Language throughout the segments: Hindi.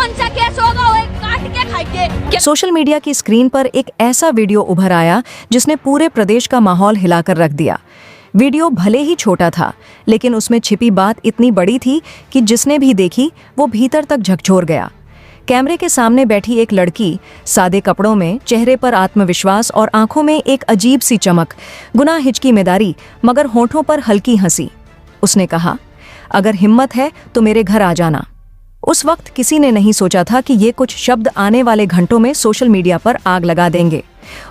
कौन सा केस होगा वो काट के खाएंगे। सोशल मीडिया की स्क्रीन पर एक ऐसा वीडियो उभर आया जिसने पूरे प्रदेश का माहौल हिलाकर रख दिया। वीडियो भले ही छोटा था, लेकिन उसमें छिपी बात इतनी बड़ी थी कि जिसने भी देखी वो भीतर तक झकझोर गया। कैमरे के सामने बैठी एक लड़की, सादे कपड़ों में, चेहरे पर आत्मविश्वास और आंखों में एक अजीब सी चमक, गुना हिचकीमेदारी मगर होठों पर हल्की हंसी। उसने कहा, अगर हिम्मत है तो मेरे घर आ जाना। उस वक्त किसी ने नहीं सोचा था कि ये कुछ शब्द आने वाले घंटों में सोशल मीडिया पर आग लगा देंगे।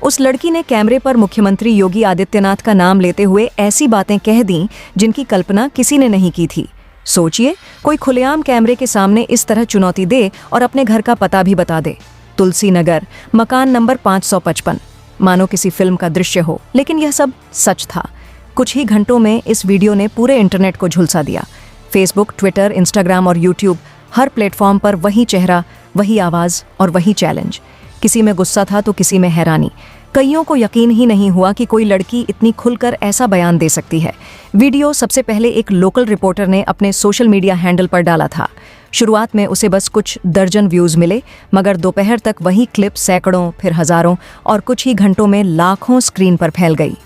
उस लड़की ने कैमरे पर मुख्यमंत्री योगी आदित्यनाथ का नाम लेते हुए ऐसी बातें कह दी जिनकी कल्पना किसी ने नहीं की थी। सोचिए, कोई खुलेआम कैमरे के सामने इस तरह चुनौती दे और अपने घर का पता भी बता दे। तुलसी नगर, मकान नंबर 555। मानो किसी फिल्म का दृश्य हो, लेकिन यह सब सच था। कुछ ही घंटों में इस वीडियो ने पूरे इंटरनेट को झुलसा दिया। फेसबुक, ट्विटर, इंस्टाग्राम और यूट्यूब, हर प्लेटफॉर्म पर वही चेहरा, वही आवाज़ और वही चैलेंज। किसी में गुस्सा था तो किसी में हैरानी। कईयों को यकीन ही नहीं हुआ कि कोई लड़की इतनी खुलकर ऐसा बयान दे सकती है। वीडियो सबसे पहले एक लोकल रिपोर्टर ने अपने सोशल मीडिया हैंडल पर डाला था। शुरुआत में उसे बस कुछ दर्जन व्यूज़ मिले, मगर दोपहर तक वही क्लिप सैकड़ों, फिर हज़ारों और कुछ ही घंटों में लाखों स्क्रीन पर फैल गई।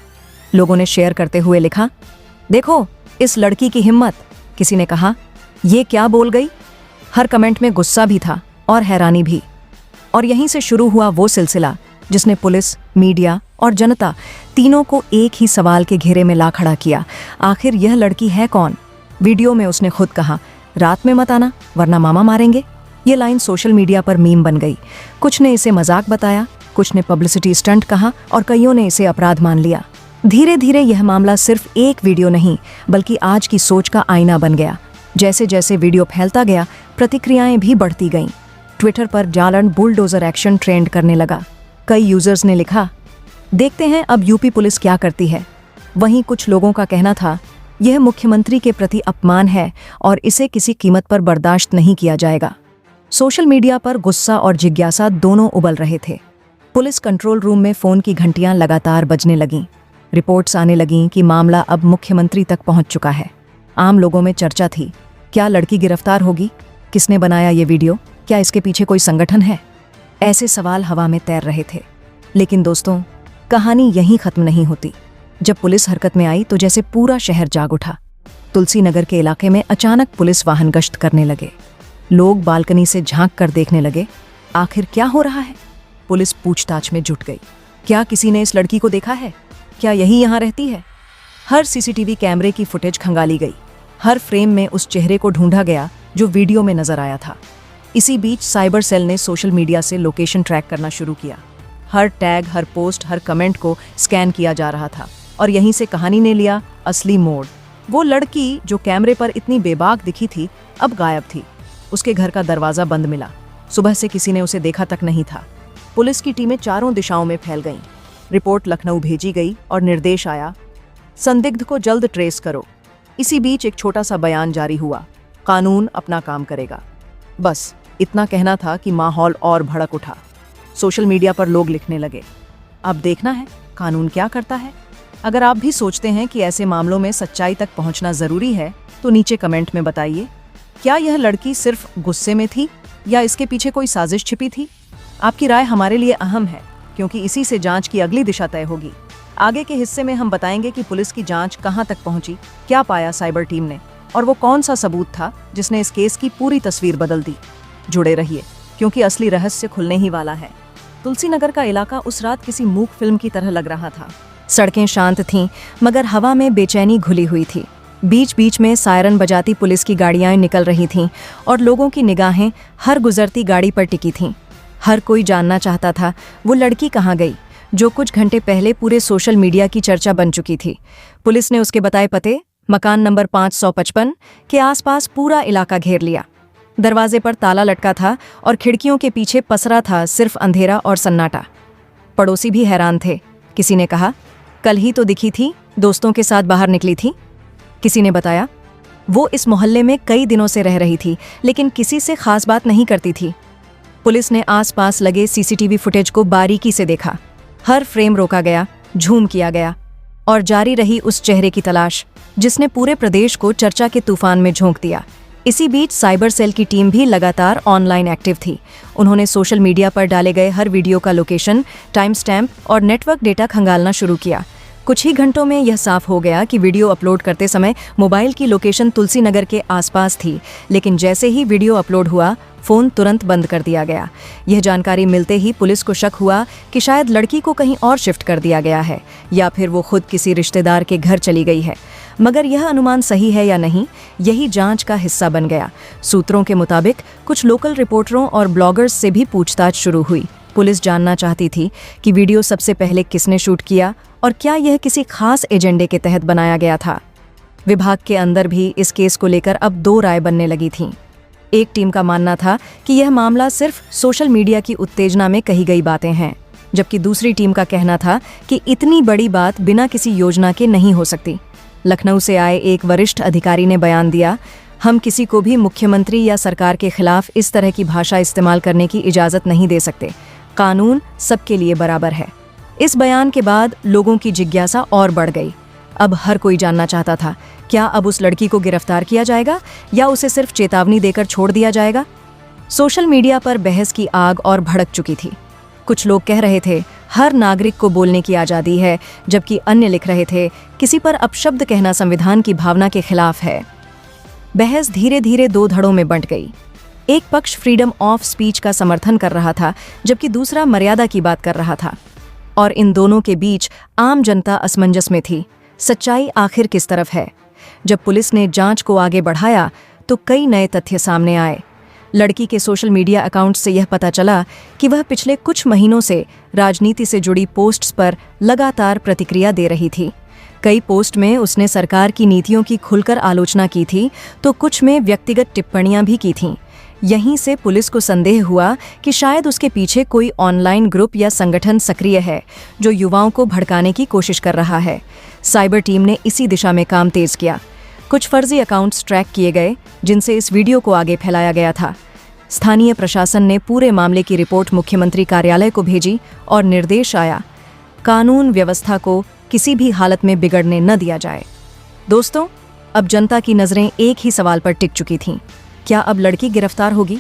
लोगों ने शेयर करते हुए लिखा, देखो इस लड़की की हिम्मत। किसी ने कहा, ये क्या बोल गई। हर कमेंट में गुस्सा भी था और हैरानी भी। और यहीं से शुरू हुआ वो सिलसिला जिसने पुलिस, मीडिया और जनता तीनों को एक ही सवाल के घेरे में ला खड़ा किया। आखिर यह लड़की है कौन। वीडियो में उसने खुद कहा, रात में मत आना वरना मामा मारेंगे। ये लाइन सोशल मीडिया पर मीम बन गई। कुछ ने इसे मजाक बताया, कुछ ने पब्लिसिटी स्टंट कहा और कईयों ने इसे अपराध मान लिया। धीरे धीरे यह मामला सिर्फ एक वीडियो नहीं बल्कि आज की सोच का आईना बन गया। जैसे जैसे वीडियो फैलता गया, प्रतिक्रियाएं भी बढ़ती गईं। ट्विटर पर जालन बुलडोजर एक्शन ट्रेंड करने लगा। कई यूजर्स ने लिखा, देखते हैं अब यूपी पुलिस क्या करती है। वहीं कुछ लोगों का कहना था, यह मुख्यमंत्री के प्रति अपमान है और इसे किसी कीमत पर बर्दाश्त नहीं किया जाएगा। सोशल मीडिया पर गुस्सा और जिज्ञासा दोनों उबल रहे थे। पुलिस कंट्रोल रूम में फोन की घंटियां लगातार बजने लगीं। रिपोर्ट्स आने लगीं कि मामला अब मुख्यमंत्री तक पहुंच चुका है। आम लोगों में चर्चा थी, क्या लड़की गिरफ्तार होगी? किसने बनाया ये वीडियो? क्या इसके पीछे कोई संगठन है? ऐसे सवाल हवा में तैर रहे थे। लेकिन दोस्तों, कहानी यहीं खत्म नहीं होती। जब पुलिस हरकत में आई तो जैसे पूरा शहर जाग उठा। तुलसी नगर के इलाके में अचानक पुलिस वाहन गश्त करने लगे। लोग बालकनी से झांक कर देखने लगे, आखिर क्या हो रहा है। पुलिस पूछताछ में जुट गई। क्या किसी ने इस लड़की को देखा है? क्या यही यहाँ रहती है? हर सीसीटीवी कैमरे की फुटेज खंगाली गई। हर फ्रेम में उस चेहरे को ढूंढा गया जो वीडियो में नजर आया था। इसी बीच साइबर सेल ने सोशल मीडिया से लोकेशन ट्रैक करना शुरू किया। हर टैग, हर पोस्ट, हर कमेंट को स्कैन किया जा रहा था और यहीं से कहानी ने लिया असली मोड़। वो लड़की जो कैमरे पर इतनी बेबाक दिखी थी, अब गायब थी। उसके घर का दरवाजा बंद मिला। सुबह से किसी ने उसे देखा तक नहीं था। पुलिस की टीमें चारों दिशाओं में फैल गईं। रिपोर्ट लखनऊ भेजी गई और निर्देश आया, संदिग्ध को जल्द ट्रेस करो। इसी बीच एक छोटा सा बयान जारी हुआ, कानून अपना काम करेगा। बस इतना कहना था कि माहौल और भड़क उठा। सोशल मीडिया पर लोग लिखने लगे, अब देखना है कानून क्या करता है। अगर आप भी सोचते हैं कि ऐसे मामलों में सच्चाई तक पहुंचना जरूरी है तो नीचे कमेंट में बताइए, क्या यह लड़की सिर्फ गुस्से में थी या इसके पीछे कोई साजिश छिपी थी? आपकी राय हमारे लिए अहम है, क्योंकि इसी से जांच की अगली दिशा तय होगी। आगे के हिस्से में हम बताएंगे कि पुलिस की जांच कहां तक पहुंची, क्या पाया साइबर टीम ने और वो कौन सा सबूत था जिसने इस केस की पूरी तस्वीर बदल दी। जुड़े रहिए, क्योंकि असली रहस्य खुलने ही वाला है। तुलसी नगर का इलाका उस रात किसी मूक फिल्म की तरह लग रहा था। सड़कें शांत थीं, मगर हवा में बेचैनी घुली हुई थी। बीच बीच में सायरन बजाती पुलिस की गाड़ियां निकल रही थीं और लोगों की निगाहें हर गुजरती गाड़ी पर टिकी थीं। हर कोई जानना चाहता था वो लड़की कहाँ गई, जो कुछ घंटे पहले पूरे सोशल मीडिया की चर्चा बन चुकी थी। पुलिस ने उसके बताए पते, मकान नंबर 555 के आसपास पूरा इलाका घेर लिया। दरवाजे पर ताला लटका था और खिड़कियों के पीछे पसरा था सिर्फ अंधेरा और सन्नाटा। पड़ोसी भी हैरान थे। किसी ने कहा, कल ही तो दिखी थी, दोस्तों के साथ बाहर निकली थी। किसी ने बताया, वो इस मोहल्ले में कई दिनों से रह रही थी, लेकिन किसी से खास बात नहीं करती थी। पुलिस ने आसपास लगे सीसीटीवी फुटेज को बारीकी से देखा। हर फ्रेम रोका गया, झूम किया गया और जारी रही उस चेहरे की तलाश जिसने पूरे प्रदेश को चर्चा के तूफान में झोंक दिया। इसी बीच साइबर सेल की टीम भी लगातार ऑनलाइन एक्टिव थी। उन्होंने सोशल मीडिया पर डाले गए हर वीडियो का लोकेशन, टाइम स्टैम्प और नेटवर्क डेटा खंगालना शुरू किया। कुछ ही घंटों में यह साफ हो गया कि वीडियो अपलोड करते समय मोबाइल की लोकेशन तुलसी नगर के आसपास थी, लेकिन जैसे ही वीडियो अपलोड हुआ, फोन तुरंत बंद कर दिया गया। यह जानकारी मिलते ही पुलिस को शक हुआ कि शायद लड़की को कहीं और शिफ्ट कर दिया गया है या फिर वो खुद किसी रिश्तेदार के घर चली गई है। मगर यह अनुमान सही है या नहीं, यही जांच का हिस्सा बन गया। सूत्रों के मुताबिक कुछ लोकल रिपोर्टरों और ब्लॉगर्स से भी पूछताछ शुरू हुई। पुलिस जानना चाहती थी कि वीडियो सबसे पहले किसने शूट किया और क्या यह किसी खास एजेंडे के तहत बनाया गया था। विभाग के अंदर भी इस केस को लेकर अब दो राय बनने लगी थीं। एक टीम का मानना था कि यह मामला सिर्फ सोशल मीडिया की उत्तेजना में कही गई बातें हैं, जबकि दूसरी टीम का कहना था कि इतनी बड़ी बात बिना किसी योजना के नहीं हो सकती। लखनऊ से आए एक वरिष्ठ अधिकारी ने बयान दिया, हम किसी को भी मुख्यमंत्री या सरकार के खिलाफ इस तरह की भाषा इस्तेमाल करने की इजाज़त नहीं दे सकते। कानून सबके लिए बराबर है। इस बयान के बाद लोगों की जिज्ञासा और बढ़ गई। अब हर कोई जानना चाहता था, क्या अब उस लड़की को गिरफ्तार किया जाएगा या उसे सिर्फ चेतावनी देकर छोड़ दिया जाएगा। सोशल मीडिया पर बहस की आग और भड़क चुकी थी। कुछ लोग कह रहे थे हर नागरिक को बोलने की आज़ादी है, जबकि अन्य लिख रहे थे किसी पर अपशब्द कहना संविधान की भावना के खिलाफ है। बहस धीरे धीरे दो धड़ों में बंट गई। एक पक्ष फ्रीडम ऑफ स्पीच का समर्थन कर रहा था, जबकि दूसरा मर्यादा की बात कर रहा था। और इन दोनों के बीच आम जनता असमंजस में थी। सच्चाई आखिर किस तरफ है? जब पुलिस ने जांच को आगे बढ़ाया तो कई नए तथ्य सामने आए। लड़की के सोशल मीडिया अकाउंट से यह पता चला कि वह पिछले कुछ महीनों से राजनीति से जुड़ी पोस्ट्स पर लगातार प्रतिक्रिया दे रही थी। कई पोस्ट में उसने सरकार की नीतियों की खुलकर आलोचना की थी, तो कुछ में व्यक्तिगत टिप्पणियां भी की थीं। यहीं से पुलिस को संदेह हुआ कि शायद उसके पीछे कोई ऑनलाइन ग्रुप या संगठन सक्रिय है जो युवाओं को भड़काने की कोशिश कर रहा है। साइबर टीम ने इसी दिशा में काम तेज किया। कुछ फर्जी अकाउंट्स ट्रैक किए गए जिनसे इस वीडियो को आगे फैलाया गया था। स्थानीय प्रशासन ने पूरे मामले की रिपोर्ट मुख्यमंत्री कार्यालय को भेजी और निर्देश आया, कानून व्यवस्था को किसी भी हालत में बिगड़ने न दिया जाए। दोस्तों, अब जनता की नज़रें एक ही सवाल पर टिक चुकी थीं, क्या अब लड़की गिरफ्तार होगी?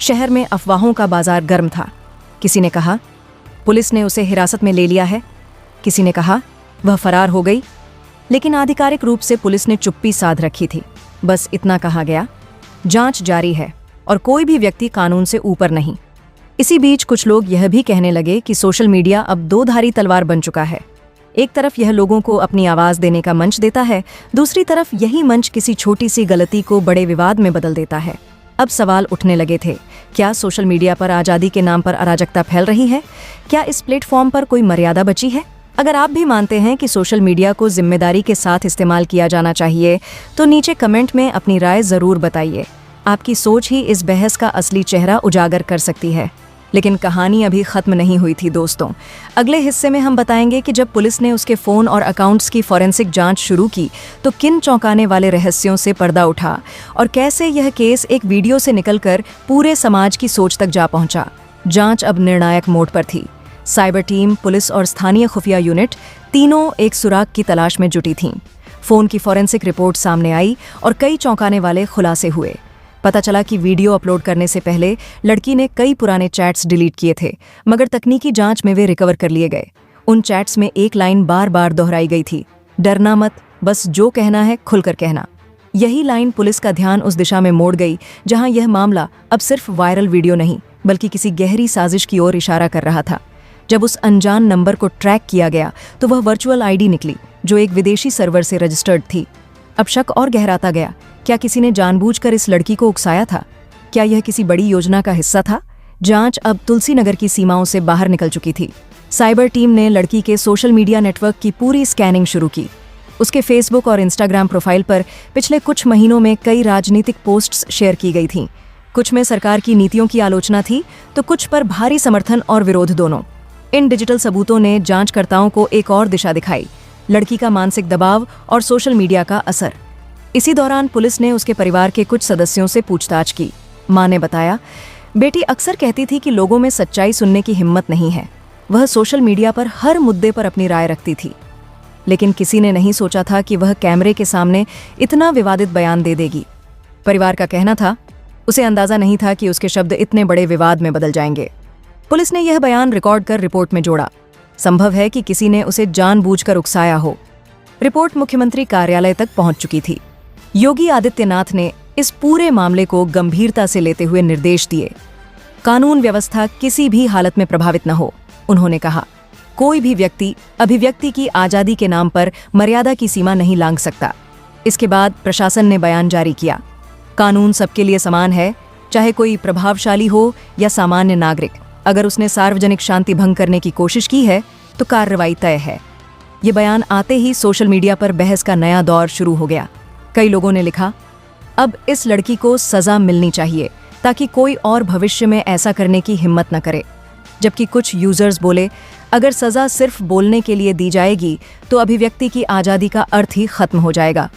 शहर में अफवाहों का बाजार गर्म था। किसी ने कहा पुलिस ने उसे हिरासत में ले लिया है, किसी ने कहा वह फरार हो गई, लेकिन आधिकारिक रूप से पुलिस ने चुप्पी साध रखी थी। बस इतना कहा गया, जांच जारी है और कोई भी व्यक्ति कानून से ऊपर नहीं। इसी बीच कुछ लोग यह भी कहने लगे कि सोशल मीडिया अब दो धारी तलवार बन चुका है। एक तरफ यह लोगों को अपनी आवाज़ देने का मंच देता है, दूसरी तरफ यही मंच किसी छोटी सी गलती को बड़े विवाद में बदल देता है। अब सवाल उठने लगे थे, क्या सोशल मीडिया पर आज़ादी के नाम पर अराजकता फैल रही है? क्या इस प्लेटफॉर्म पर कोई मर्यादा बची है? अगर आप भी मानते हैं कि सोशल मीडिया को जिम्मेदारी के साथ इस्तेमाल किया जाना चाहिए, तो नीचे कमेंट में अपनी राय ज़रूर बताइए। आपकी सोच ही इस बहस का असली चेहरा उजागर कर सकती है। लेकिन कहानी अभी खत्म नहीं हुई थी दोस्तों। अगले हिस्से में हम बताएंगे कि जब पुलिस ने उसके फ़ोन और अकाउंट्स की फॉरेंसिक जांच शुरू की तो किन चौंकाने वाले रहस्यों से पर्दा उठा और कैसे यह केस एक वीडियो से निकलकर पूरे समाज की सोच तक जा पहुंचा। जांच अब निर्णायक मोड़ पर थी। साइबर टीम, पुलिस और स्थानीय खुफिया यूनिट तीनों एक सुराग की तलाश में जुटी थीं। फ़ोन की फॉरेंसिक रिपोर्ट सामने आई और कई चौंकाने वाले खुलासे हुए। पता चला कि वीडियो अपलोड करने से पहले लड़की ने कई पुराने चैट्स डिलीट किए थे, मगर तकनीकी जांच में वे रिकवर कर लिए गए। उन चैट्स में एक लाइन बार बार दोहराई गई थी, डरना मत, बस जो कहना है खुलकर कहना। यही लाइन पुलिस का ध्यान उस दिशा में मोड़ गई जहां यह मामला अब सिर्फ वायरल वीडियो नहीं बल्कि किसी गहरी साजिश की ओर इशारा कर रहा था। जब उस अनजान नंबर को ट्रैक किया गया तो वह वर्चुअल आईडी निकली जो एक विदेशी सर्वर से रजिस्टर्ड थी। अब शक और गहराता गया, क्या किसी ने जानबूझकर इस लड़की को उकसाया था? क्या यह किसी बड़ी योजना का हिस्सा था? जांच अब तुलसी नगर की सीमाओं से बाहर निकल चुकी थी। साइबर टीम ने लड़की के सोशल मीडिया नेटवर्क की पूरी स्कैनिंग शुरू की। उसके फेसबुक और इंस्टाग्राम प्रोफाइल पर पिछले कुछ महीनों में कई राजनीतिक पोस्ट्स शेयर की गई थीं। कुछ में सरकार की नीतियों की आलोचना थी तो कुछ पर भारी समर्थन और विरोध दोनों। इन डिजिटल सबूतों ने जांचकर्ताओं को एक और दिशा दिखाई, लड़की का मानसिक दबाव और सोशल मीडिया का असर। इसी दौरान पुलिस ने उसके परिवार के कुछ सदस्यों से पूछताछ की। मां ने बताया, बेटी अक्सर कहती थी कि लोगों में सच्चाई सुनने की हिम्मत नहीं है। वह सोशल मीडिया पर हर मुद्दे पर अपनी राय रखती थी, लेकिन किसी ने नहीं सोचा था कि वह कैमरे के सामने इतना विवादित बयान दे देगी। परिवार का कहना था, उसे अंदाजा नहीं था कि उसके शब्द इतने बड़े विवाद में बदल जाएंगे। पुलिस ने यह बयान रिकॉर्ड कर रिपोर्ट में जोड़ा। संभव है कि किसी ने उसे जानबूझकर उकसाया हो। रिपोर्ट मुख्यमंत्री कार्यालय तक पहुंच चुकी थी। योगी आदित्यनाथ ने इस पूरे मामले को गंभीरता से लेते हुए निर्देश दिए। कानून व्यवस्था किसी भी हालत में प्रभावित न हो। उन्होंने कहा, कोई भी व्यक्ति अभिव्यक्ति की आजादी के नाम पर मर्यादा की सीमा नहीं लांघ सकता। इसके बाद प्रशासन ने बयान जारी किया, कानून सबके लिए समान है, चाहे कोई प्रभावशाली हो या सामान्य नागरिक। अगर उसने सार्वजनिक शांति भंग करने की कोशिश की है तो कार्रवाई तय है। ये बयान आते ही सोशल मीडिया पर बहस का नया दौर शुरू हो गया। कई लोगों ने लिखा, अब इस लड़की को सजा मिलनी चाहिए ताकि कोई और भविष्य में ऐसा करने की हिम्मत न करे। जबकि कुछ यूजर्स बोले, अगर सजा सिर्फ बोलने के लिए दी जाएगी तो अभिव्यक्ति की आज़ादी का अर्थ ही खत्म हो जाएगा।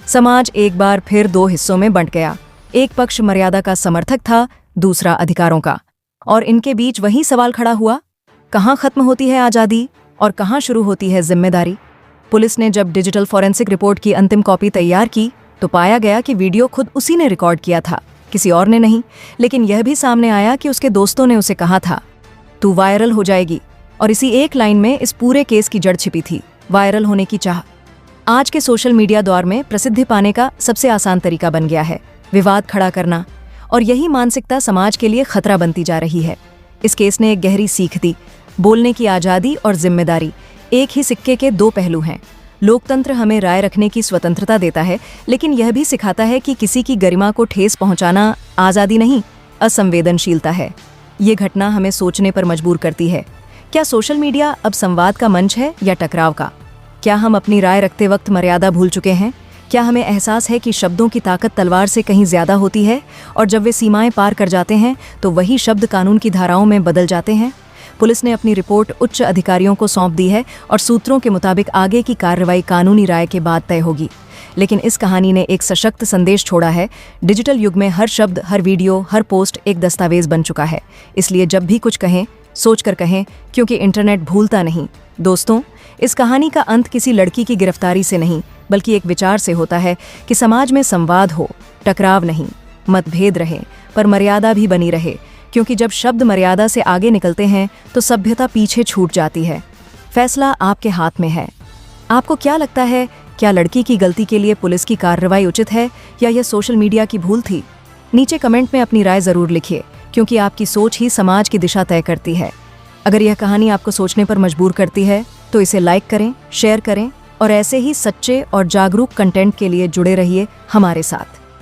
समाज एक बार फिर दो हिस्सों में बंट गया। एक पक्ष मर्यादा का समर्थक था, दूसरा अधिकारों का। और इनके बीच वही सवाल खड़ा हुआ, कहाँ खत्म होती है आज़ादी और कहाँ शुरू होती है जिम्मेदारी। पुलिस ने जब डिजिटल फॉरेंसिक रिपोर्ट की अंतिम कॉपी तैयार की तो पाया गया कि वीडियो खुद उसी ने रिकॉर्ड किया था, किसी और ने नहीं। लेकिन यह भी सामने आया कि उसके दोस्तों ने उसे कहा था, तू वायरल हो जाएगी। और इसी एक लाइन में इस पूरे केस की जड़ छिपी थी, वायरल होने की चाह। आज के सोशल मीडिया दौर में प्रसिद्धि पाने का सबसे आसान तरीका बन गया है विवाद खड़ा करना, और यही मानसिकता समाज के लिए खतरा बनती जा रही है। इस केस ने एक गहरी सीख दी, बोलने की आज़ादी और जिम्मेदारी एक ही सिक्के के दो पहलू हैं। लोकतंत्र हमें राय रखने की स्वतंत्रता देता है, लेकिन यह भी सिखाता है कि किसी की गरिमा को ठेस पहुंचाना आज़ादी नहीं, असंवेदनशीलता है। ये घटना हमें सोचने पर मजबूर करती है, क्या सोशल मीडिया अब संवाद का मंच है या टकराव का? क्या हम अपनी राय रखते वक्त मर्यादा भूल चुके हैं? क्या हमें एहसास है कि शब्दों की ताकत तलवार से कहीं ज्यादा होती है, और जब वे सीमाएं पार कर जाते हैं तो वही शब्द कानून की धाराओं में बदल जाते हैं? पुलिस ने अपनी रिपोर्ट उच्च अधिकारियों को सौंप दी है और सूत्रों के मुताबिक आगे की कार्रवाई कानूनी राय के बाद तय होगी। लेकिन इस कहानी ने एक सशक्त संदेश छोड़ा है। डिजिटल युग में हर शब्द, हर वीडियो, हर पोस्ट एक दस्तावेज बन चुका है। इसलिए जब भी कुछ कहें, सोचकर कहें, क्योंकि इंटरनेट भूलता नहीं। दोस्तों, इस कहानी का अंत किसी लड़की की गिरफ्तारी से नहीं, बल्कि एक विचार से होता है कि समाज में संवाद हो, टकराव नहीं, मतभेद रहे, पर मर्यादा भी बनी रहे। क्योंकि जब शब्द मर्यादा से आगे निकलते हैं तो सभ्यता पीछे छूट जाती है। फैसला आपके हाथ में है। आपको क्या लगता है, क्या लड़की की गलती के लिए पुलिस की कार्रवाई उचित है या यह सोशल मीडिया की भूल थी? नीचे कमेंट में अपनी राय जरूर लिखिए, क्योंकि आपकी सोच ही समाज की दिशा तय करती है। अगर यह कहानी आपको सोचने पर मजबूर करती है तो इसे लाइक करें, शेयर करें और ऐसे ही सच्चे और जागरूक कंटेंट के लिए जुड़े रहिए हमारे साथ।